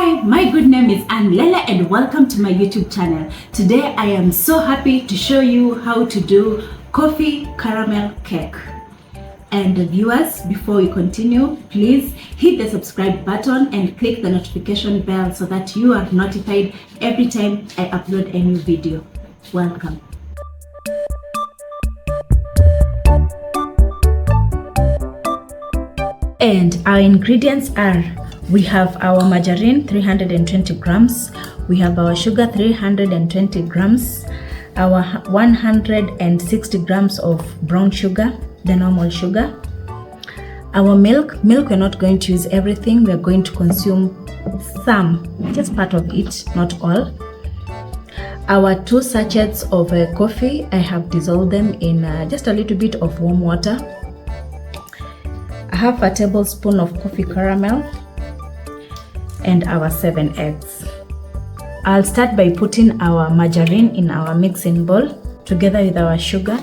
Hi, my good name is Anlela and welcome to my YouTube channel. Today I am so happy to show you how to do coffee caramel cake. And viewers, before we continue, please hit the subscribe button and click the notification bell so that you are notified every time I upload a new video. Welcome. And our ingredients are, we have our margarine 320 grams, we have our sugar 320 grams, our 160 grams of brown sugar, the normal sugar, our milk. We're not going to use everything, we're going to consume some, just part of it, not all. Our 2 sachets of coffee, I have dissolved them in just a little bit of warm water. Half a tablespoon of coffee caramel, and our 7 eggs. I'll start by putting our margarine in our mixing bowl together with our sugar,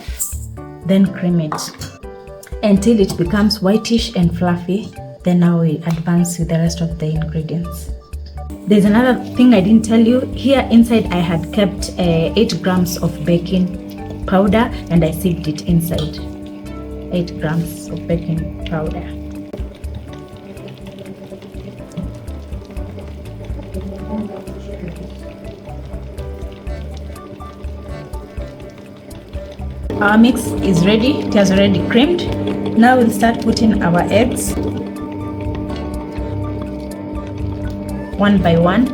then cream it until it becomes whitish and fluffy. Then now we advance with the rest of the ingredients. There's another thing I didn't tell you. Here inside I had kept 8 grams of baking powder and I sieved it inside. 8 grams of baking powder. Our mix is ready, it has already creamed. Now we'll start putting our eggs one by one.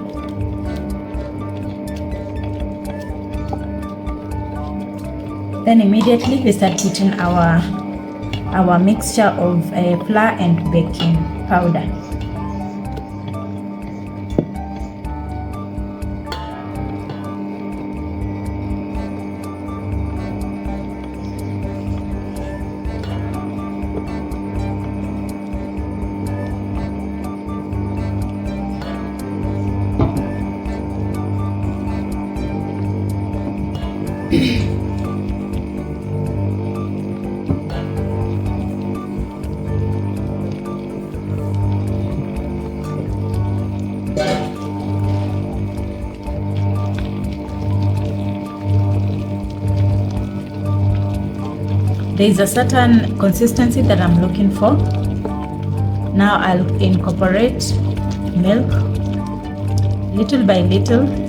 Then immediately we start putting our mixture of flour and baking powder. There is a certain consistency that I'm looking for. Now I'll incorporate milk little by little.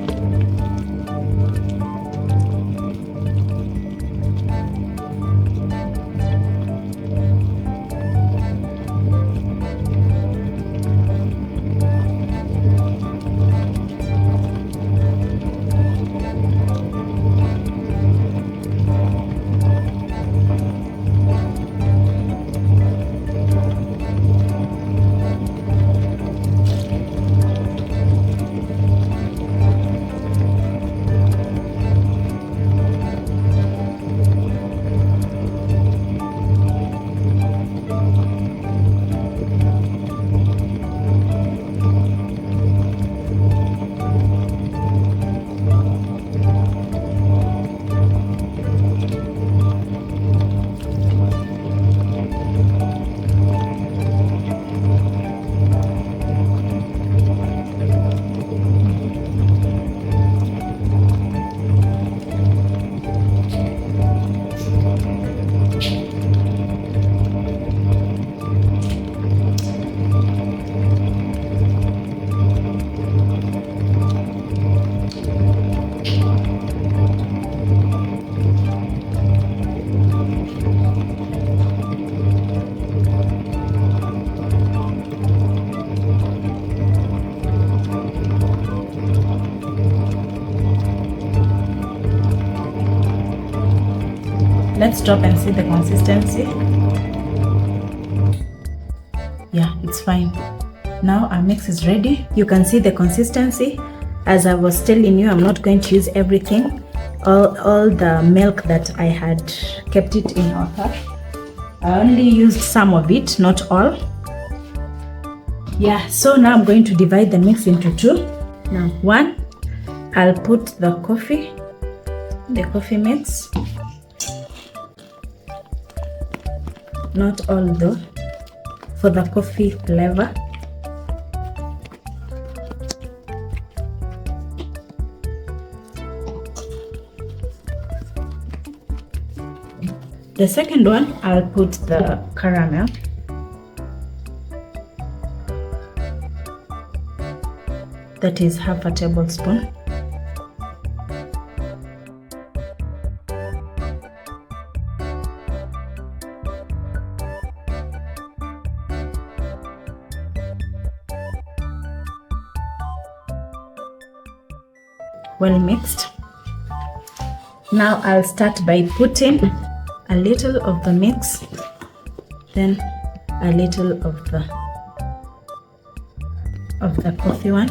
Let's stop and see the consistency. Yeah, it's fine. Now our mix is ready. You can see the consistency. As I was telling you, I'm not going to use everything. All the milk that I had kept it in our cup. I only used some of it, not all. Yeah, so now I'm going to divide the mix into 2. Now 1, I'll put the coffee mix. Not all though, for the coffee flavor. The second one, I'll put the caramel. That is half a tablespoon. Well mixed. Now I'll start by putting a little of the mix, then a little of the coffee one.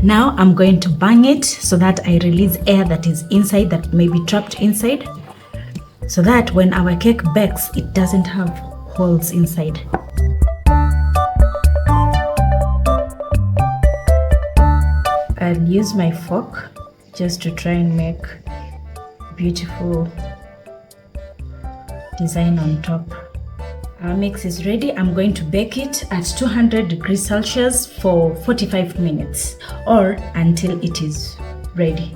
Now I'm going to bang it so that I release air that is inside, that may be trapped inside, so that when our cake bakes, it doesn't have holes inside. I'll use my fork just to try and make beautiful design on top. Our mix is ready. I'm going to bake it at 200 degrees Celsius for 45 minutes or until it is ready.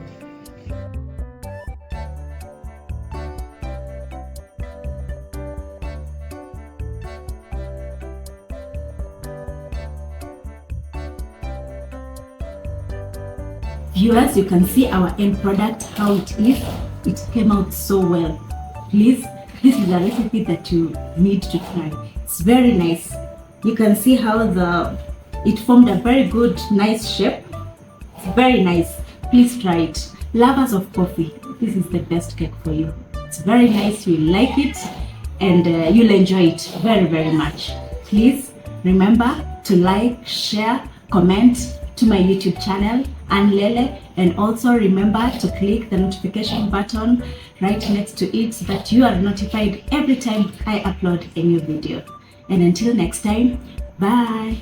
Viewers, you can see our end product, how it is. It came out so well. Please, this is a recipe that you need to try. It's very nice. You can see how it formed a very good, nice shape. It's very nice. Please try it. Lovers of coffee, this is the best cake for you. It's very nice. You'll like it and you'll enjoy it very, very much. Please remember to like, share, comment to my YouTube channel, Ann Lele, and also remember to click the notification button right next to it so that you are notified every time I upload a new video. And until next time, bye.